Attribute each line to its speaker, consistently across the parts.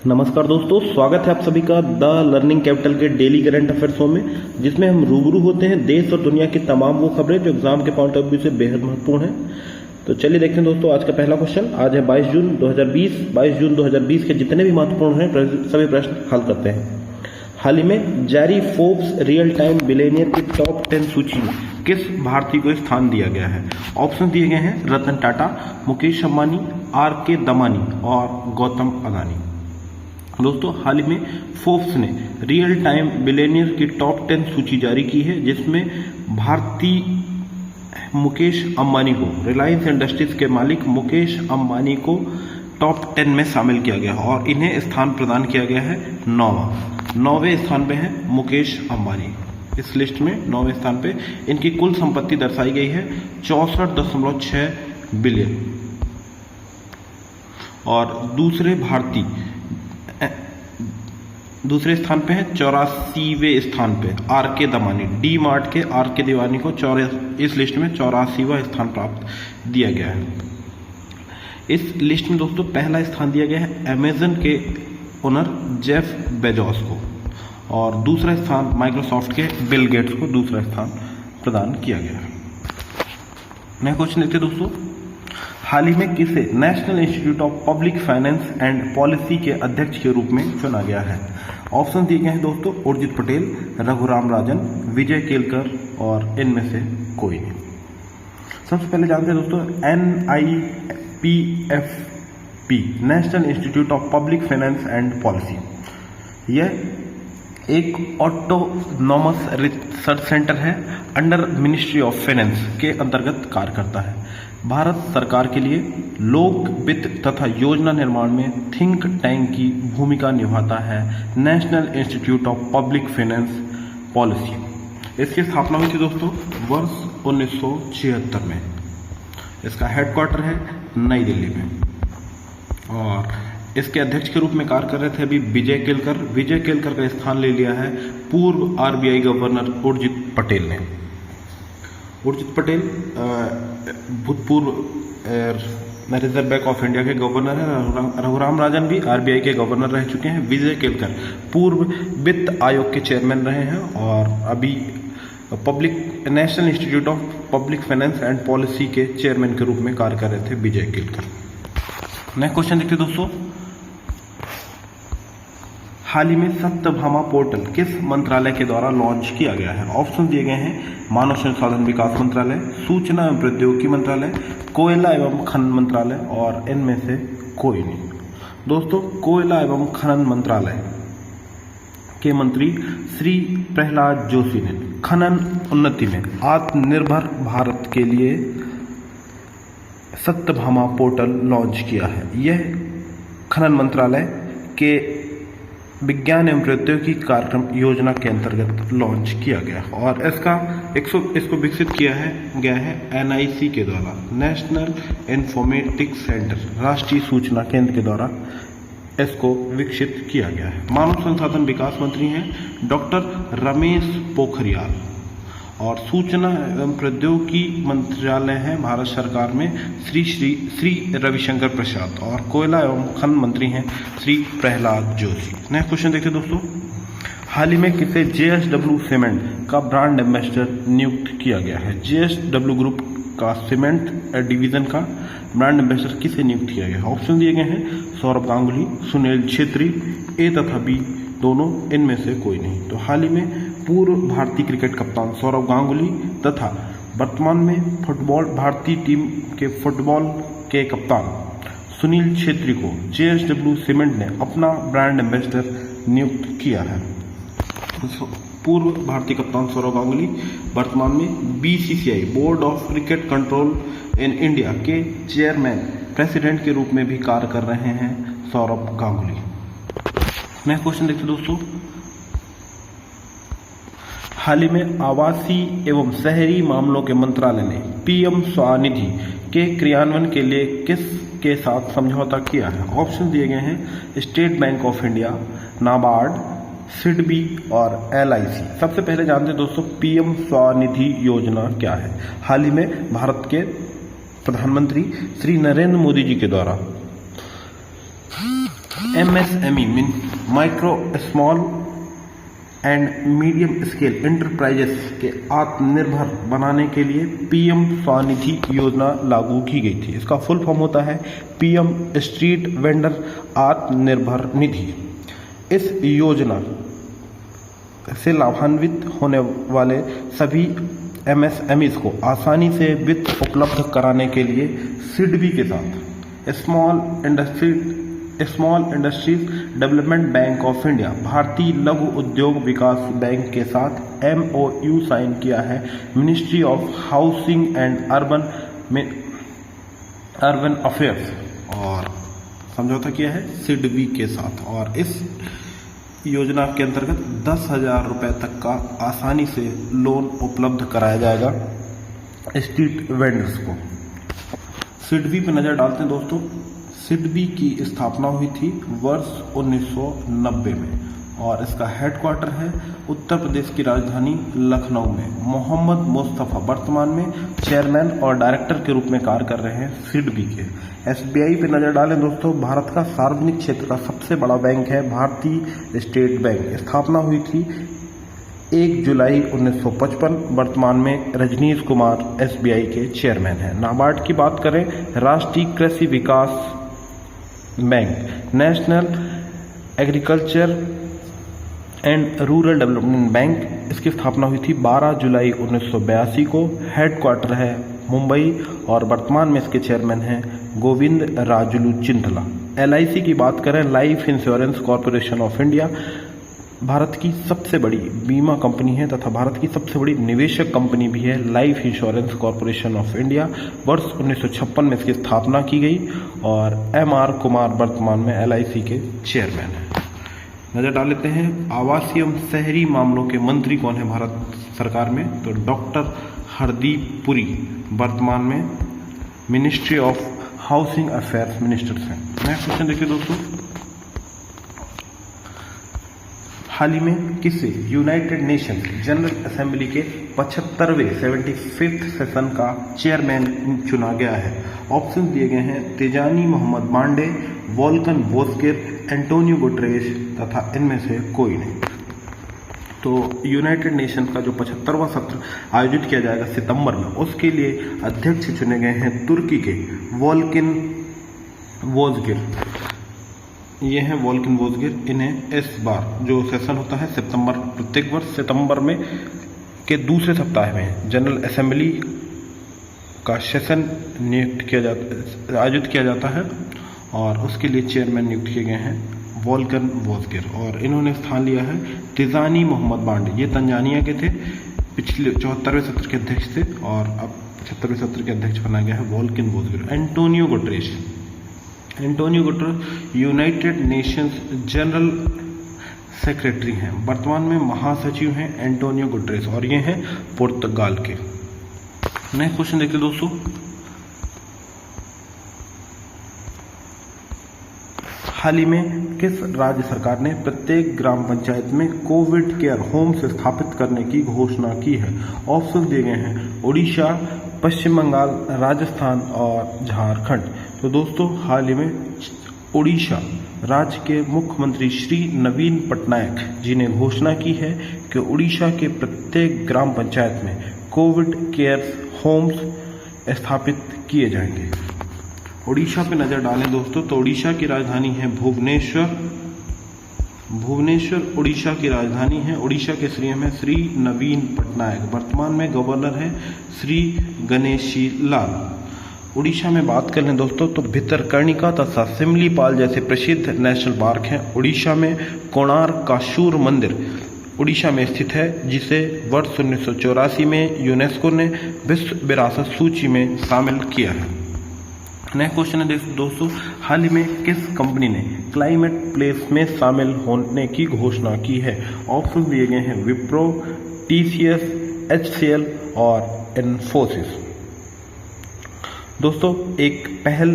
Speaker 1: नमस्कार दोस्तों, स्वागत है आप सभी का द लर्निंग कैपिटल के डेली करंट अफेयर शो में, जिसमें हम रूबरू होते हैं देश और दुनिया की तमाम वो खबरें जो एग्जाम के पॉइंट ऑफ व्यू से बेहद महत्वपूर्ण हैं। तो चलिए देखते हैं दोस्तों, आज का पहला क्वेश्चन। आज है 22 जून 2020 के जितने भी महत्वपूर्ण हैं सभी प्रश्न हल करते हैं। हाल ही में जारी फोर्ब्स रियल टाइम बिलियनियर की टॉप 10 सूची में किस भारतीय को स्थान दिया गया है? ऑप्शन दिए गए हैं रतन टाटा, मुकेश अंबानी, R.K. दमानी और गौतम अदानी। दोस्तों, हाल ही में फोर्ब्स ने रियल टाइम बिलियनियर की टॉप 10 सूची जारी की है, जिसमें भारतीय मुकेश अंबानी को, रिलायंस इंडस्ट्रीज के मालिक मुकेश अंबानी को टॉप 10 में शामिल किया गया और इन्हें स्थान प्रदान किया गया है 9वें स्थान पे है मुकेश अंबानी। इस लिस्ट में 9वें स्थान पे इनकी कुल संपत्ति दर्शाई गई है 64.6 बिलियन। और दूसरे स्थान पे है 84वें स्थान पे R.K. दमानी। डी मार्ट के R.K. दमानी को इस लिस्ट में 84वां स्थान प्राप्त दिया गया है। इस लिस्ट में दोस्तों पहला स्थान दिया गया है अमेजन के ओनर जेफ बेजोस को और दूसरा स्थान माइक्रोसॉफ्ट के बिल गेट्स को दूसरा स्थान प्रदान किया गया है। नया क्वेश्चन देखते दोस्तों, हाल ही में किसे national institute of public finance and policy के अध्यक्ष के रूप में चुना गया है? ऑप्शन दिए गए हैं दोस्तों उर्जित पटेल, रघुराम राजन, विजय केलकर और इनमें से कोई नहीं। सबसे पहले जानते हैं दोस्तों NIPFP national institute of public finance and policy. यह एक ऑटोनॉमस रिसर्च सेंटर है, अंडर मिनिस्ट्री ऑफ फाइनेंस के अंतर्गत कार्य करता है। भारत सरकार के लिए लोक वित्त तथा योजना निर्माण में थिंक टैंक की भूमिका निभाता है national institute of public finance policy. इसकी स्थापना हुई थी दोस्तों वर्ष 1976 में। इसका हेडक्वार्टर है नई दिल्ली में और इसके अध्यक्ष के रूप में कार्य कर रहे थे अभी विजय केलकर का स्थान ले लिया है पूर्व RBI गवर्नर उर्जित पटेल ने। उर्जित पटेल भूतपूर्व रिजर्व बैंक ऑफ इंडिया के गवर्नर हैं। रघुराम राजन भी RBI के गवर्नर रह चुके हैं। विजय केलकर पूर्व वित्त आयोग के चेयरमैन रहे हैं और अभी national institute of public finance and policy के चेयरमैन के रूप में कार्य कर रहे थे विजय केलकर। नेक्स्ट क्वेश्चन देखते दोस्तों, हाल ही में सत्यभामा पोर्टल किस मंत्रालय के द्वारा लॉन्च किया गया है? ऑप्शन दिए गए हैं मानव संसाधन विकास मंत्रालय, सूचना एवं प्रौद्योगिकी मंत्रालय, कोयला एवं खनन मंत्रालय और इनमें से कोई नहीं। दोस्तों, कोयला एवं खनन मंत्रालय के मंत्री श्री प्रहलाद जोशी ने खनन उन्नति में आत्मनिर्भर भारत के लिए सत्यभामा पोर्टल लॉन्च किया है। यह खनन मंत्रालय के विज्ञान एवं प्रौद्योगिकी कार्यक्रम योजना के अंतर्गत लॉन्च किया गया और इसको विकसित किया गया है NIC के द्वारा, नेशनल इन्फॉर्मेटिक्स सेंटर, राष्ट्रीय सूचना केंद्र के द्वारा इसको विकसित किया गया है। मानव संसाधन विकास मंत्री हैं डॉक्टर रमेश पोखरियाल और सूचना एवं प्रौद्योगिकी मंत्रालय है भारत सरकार में श्री रविशंकर प्रसाद और कोयला एवं खनन मंत्री हैं श्री प्रहलाद जोशी। नेक्स्ट क्वेश्चन देखते दोस्तों, हाल ही में किसे JSW सीमेंट का ब्रांड एम्बेसडर नियुक्त किया गया है? JSW ग्रुप का सीमेंट डिवीजन का ब्रांड एम्बेसडर किसे नियुक्त किया गया है? ऑप्शन दिए गए हैं सौरभ गांगुली, सुनील छेत्री, A तथा B दोनों, इनमें से कोई नहीं। तो हाल ही में पूर्व भारतीय क्रिकेट कप्तान सौरभ गांगुली तथा वर्तमान में भारतीय टीम के फुटबॉल के कप्तान सुनील छेत्री को JSW सीमेंट ने अपना ब्रांड एम्बेसडर नियुक्त किया है। पूर्व भारतीय कप्तान सौरभ गांगुली वर्तमान में BCCI board of cricket control in India के चेयरमैन प्रेसिडेंट के रूप में भी कार्य कर रहे हैं सौरभ गांगुली। नेक्स्ट क्वेश्चन देखते दोस्तों, हाल ही में आवासीय एवं शहरी मामलों के मंत्रालय ने PM स्वनिधि के क्रियान्वयन के लिए किसके साथ समझौता किया है? ऑप्शन दिए गए हैं state bank of India, NABARD, SIDBI और LIC। सबसे पहले जानते हैं दोस्तों PM स्वनिधि योजना क्या है। हाल ही में भारत के प्रधानमंत्री श्री नरेंद्र मोदी जी के द्वारा MSME mean micro small and medium scale enterprises के आत्मनिर्भर बनाने के लिए PM स्वनिधि योजना लागू की गई थी। इसका फुल फॉर्म होता है PM street vendor Atmanirbhar Nidhi. इस योजना से लाभान्वित होने वाले सभी MSMEs को आसानी से वित्त उपलब्ध कराने के लिए सिडबी के साथ small industries development bank of India भारतीय लघु उद्योग विकास बैंक के साथ MOU साइन किया है ministry of housing and urban affairs, और समझौता किया है सिडबी के साथ। और इस योजना के अंतर्गत 10,000 रुपये तक का आसानी से लोन उपलब्ध कराया जाएगा स्ट्रीट वेंडर्स को। सिडबी पे नज़र डालते हैं दोस्तों। सिडबी की स्थापना हुई थी वर्ष 1990 में और इसका हेडक्वार्टर है उत्तर प्रदेश की राजधानी लखनऊ में। मोहम्मद मुस्तफ़ा वर्तमान में चेयरमैन और डायरेक्टर के रूप में कार्य कर रहे हैं सिडबी के। SBI पे नज़र डालें दोस्तों। भारत का सार्वजनिक क्षेत्र का सबसे बड़ा बैंक है भारतीय स्टेट बैंक। स्थापना हुई थी 1 जुलाई 1955। वर्तमान में रजनीश कुमार SBI के चेयरमैन हैं। नाबार्ड की बात करें, राष्ट्रीय कृषि विकास bank, national agriculture and rural development bank, इसकी स्थापना हुई थी 12 जुलाई 1982 को। हेडक्वार्टर है मुंबई और वर्तमान में इसके चेयरमैन हैं गोविंद राजुलू चिंतला। LIC की बात करें, life insurance corporation of India Bharat की सबसे बड़ी बीमा कंपनी है तथा भारत की सबसे बड़ी निवेशक कंपनी भी है life insurance corporation of India. वर्ष 1956 में इसकी स्थापना की गई और MR कुमार वर्तमान में LIC के चेयरमैन हैं। नजर डाल लेते हैं आवासीय एवं शहरी मामलों के मंत्री कौन है भारत सरकार में, तो डॉक्टर हरदीप पुरी वर्तमान में ministry of housing affairs ministers हैं। नेक्स्ट क्वेश्चन देखिए दोस्तों। हाल ही में किसे यूनाइटेड नेशंस जनरल असेंबली के 75वें 75th सेशन का चेयरमैन चुना गया है? ऑप्शन दिए गए हैं Tijjani Muhammad Bande, Volkan Bozkir, Antonio Guterres तथा इनमें से कोई नहीं। तो यूनाइटेड नेशन का जो 75वां सत्र आयोजित किया जाएगा सितंबर में, उसके लिए अध्यक्ष चुने गए हैं तुर्की के वोल्किन वोजगिर। ये हैं वोल्किन वोजगिर। इन्हें इस बार जो सेशन होता है सितंबर, प्रत्येक वर्ष सितंबर में के दूसरे सप्ताह में जनरल असेंबली का सेशन आयोजित किया जाता है और उसके लिए चेयरमैन नियुक्त किए गए हैं वोल्कन वोजगिर। और इन्होंने स्थान लिया है तिजानी मोहम्मद बांडे। ये तंजानिया के थे, पिछले 74वें सत्र के अध्यक्ष थे और अब 75वें सत्र के अध्यक्ष बनाया गया है Volkan Bozkir. Antonio Guterres United Nations general secretary हैं, वर्तमान में महासचिव हैं एंटोनियो गुटरेस और ये हैं पुर्तगाल के। नेक्स्ट क्वेश्चन देखते दोस्तों। हाल ही में किस राज्य सरकार ने प्रत्येक ग्राम पंचायत में कोविड केयर होम्स स्थापित करने की घोषणा की है? ऑप्शन दिए गए हैं उड़ीसा, पश्चिम बंगाल, राजस्थान और झारखंड। तो दोस्तों हाल ही में उड़ीसा राज्य के मुख्यमंत्री श्री नवीन पटनायक जी ने घोषणा की है कि उड़ीसा के प्रत्येक ग्राम पंचायत में कोविड केयर होम्स स्थापित किए जाएंगे। उड़ीसा पे नज़र डालें दोस्तों तो उड़ीसा की राजधानी है भुवनेश्वर। उड़ीसा की राजधानी है। उड़ीसा के सीएम है श्री नवीन पटनायक। वर्तमान में गवर्नर है श्री गणेशी लाल। उड़ीसा में बात कर लें दोस्तों तो भितरकर्णिका तथा सिमलीपाल जैसे प्रसिद्ध नेशनल पार्क हैं। उड़ीसा में कोणार्क का सूर्य मंदिर उड़ीसा में स्थित है, जिसे वर्ष 1984 में यूनेस्को ने विश्व विरासत सूची में शामिल किया है। नेक्स्ट क्वेश्चन है दोस्तों, हाल ही में किस कंपनी ने क्लाइमेट प्लेस में शामिल होने की घोषणा की है? ऑप्शन दिए गए हैं विप्रो, TCS, HCL और इन्फोसिस। दोस्तों एक पहल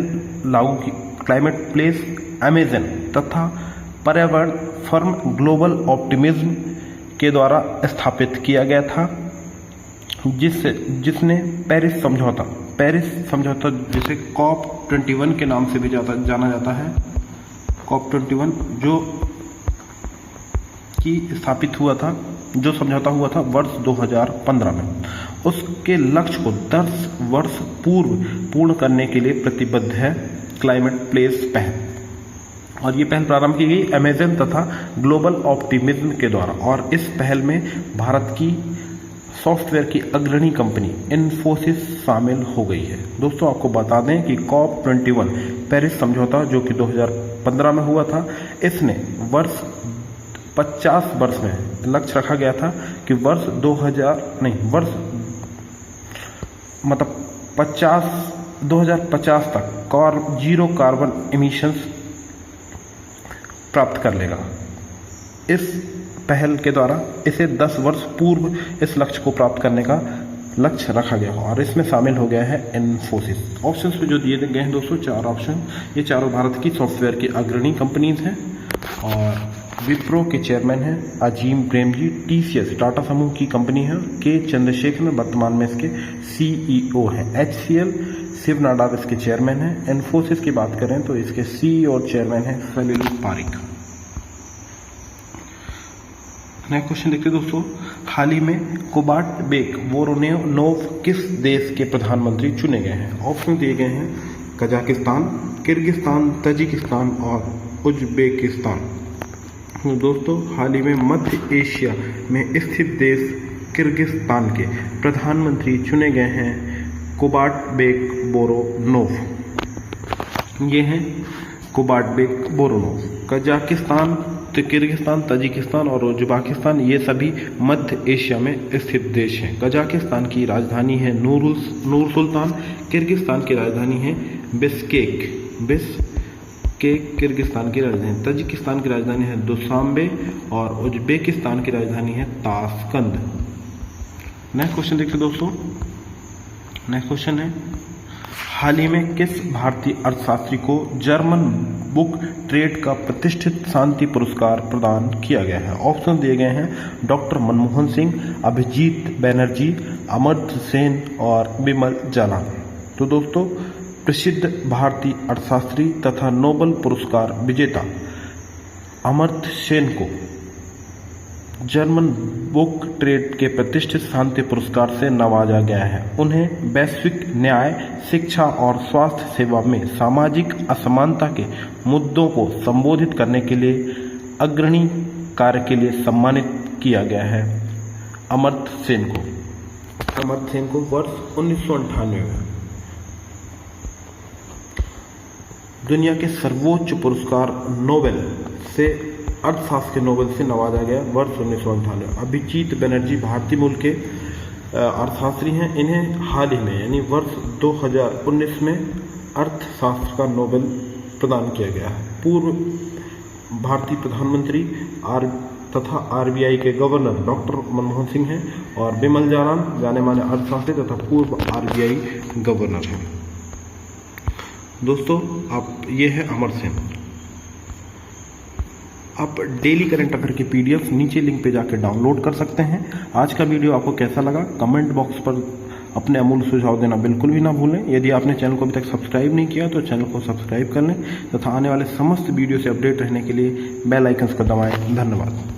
Speaker 1: लागू की क्लाइमेट प्लेस अमेजन तथा पर्यावरण फर्म ग्लोबल ऑप्टिमिज्म के द्वारा स्थापित किया गया था, जिसने पेरिस समझौता जिसे COP21 के नाम से भी जाना जाता है, COP21 जो कि स्थापित हुआ था, जो समझौता हुआ था वर्ष 2015 में, उसके लक्ष्य को 10 वर्ष पूर्व पूर्ण करने के लिए प्रतिबद्ध है क्लाइमेट प्लेस पहल। और ये पहल प्रारंभ की गई अमेज़न तथा ग्लोबल ऑप्टिमिज्म के द्वारा, और इस पहल में भारत की सॉफ्टवेयर की अग्रणी कंपनी इन्फोसिस शामिल हो गई है। दोस्तों आपको बता दें कि COP21 पेरिस समझौता जो कि 2015 में हुआ था, इसने 50 वर्ष में लक्ष्य रखा गया था कि वर्ष 2050 तक जीरो कार्बन एमिशंस प्राप्त कर लेगा। इस पहल के द्वारा इसे 10 वर्ष पूर्व इस लक्ष्य को प्राप्त करने का लक्ष्य रखा गया और इसमें शामिल हो गया है इन्फोसिस। ऑप्शंस पे जो दिए गए हैं दोस्तों 4 ऑप्शन, ये चारों भारत की सॉफ्टवेयर की अग्रणी कंपनीज हैं और विप्रो के चेयरमैन हैं अजीम प्रेमजी। TCS टाटा समूह की कंपनी है। के चंद्रशेखर वर्तमान में इसके CEO हैं। HCL शिव नाडार इसके चेयरमैन हैं। इन्फोसिस की बात करें तो इसके CEO और चेयरमैन हैं सलील पारिक। नेक्स्ट क्वेश्चन देखते हैं दोस्तों, हाल ही में कुबाटबेक बोरोनोव किस देश के प्रधानमंत्री चुने गए हैं? ऑप्शन दिए गए हैं कजाकिस्तान, किर्गिस्तान, तजिकिस्तान और उज्बेकिस्तान। दोस्तों हाल ही में मध्य एशिया में स्थित देश किर्गिस्तान के प्रधानमंत्री चुने गए हैं कुबाटबेक बोरोनोव। ये हैं कुबाटबेक बोरोनोव। कजाकिस्तान, किर्गिस्तान, तजिकिस्तान और उज्बेकिस्तान ये सभी मध्य एशिया में स्थित देश हैं। कजाकिस्तान की राजधानी है नूर सुल्तान, किर्गिस्तान की राजधानी है बिश्केक किर्गिस्तान की राजधानी, तजिकिस्तान की राजधानी है दुशांबे और उज्बेकिस्तान की राजधानी है ताशकंद। नेक्स्ट क्वेश्चन देखते दोस्तों, नेक्स्ट क्वेश्चन है हाल ही में किस भारतीय अर्थशास्त्री को जर्मन बुक ट्रेड का प्रतिष्ठित शांति पुरस्कार प्रदान किया गया है? ऑप्शन दिए गए हैं डॉक्टर मनमोहन सिंह, अभिजीत बैनर्जी, अमर्त्य सेन और बिमल जालान। तो दोस्तों प्रसिद्ध भारतीय अर्थशास्त्री तथा नोबेल पुरस्कार विजेता अमर्त्य सेन को जर्मन बुक ट्रेड के प्रतिष्ठित शांति पुरस्कार से नवाजा गया है। उन्हें वैश्विक न्याय, शिक्षा और स्वास्थ्य सेवा में सामाजिक असमानता के मुद्दों को संबोधित करने के लिए अग्रणी कार्य के लिए सम्मानित किया गया है। अमर्त्य सेन को वर्ष 1998 में दुनिया के सर्वोच्च पुरस्कार नोबेल से अर्थशास्त्र के नोबेल से नवाजा गया वर्ष 1998। अभिजीत बैनर्जी भारतीय मूल के अर्थशास्त्री हैं। इन्हें हाल ही में यानी वर्ष 2019 में अर्थशास्त्र का नोबेल प्रदान किया गया है। पूर्व भारतीय प्रधानमंत्री तथा RBI के गवर्नर डॉक्टर मनमोहन सिंह हैं और बिमल जालान जाने माने अर्थशास्त्री तथा पूर्व RBI गवर्नर हैं। दोस्तों आप ये है अमर्त्य सेन। आप डेली करंट अफेयर के PDF नीचे लिंक पे जाकर डाउनलोड कर सकते हैं। आज का वीडियो आपको कैसा लगा कमेंट बॉक्स पर अपने अमूल्य सुझाव देना बिल्कुल भी ना भूलें। यदि आपने चैनल को अभी तक सब्सक्राइब नहीं किया तो चैनल को सब्सक्राइब कर लें तथा आने वाले समस्त वीडियो से अपडेट रहने के लिए बेल आइकन्स को दबाएं। धन्यवाद।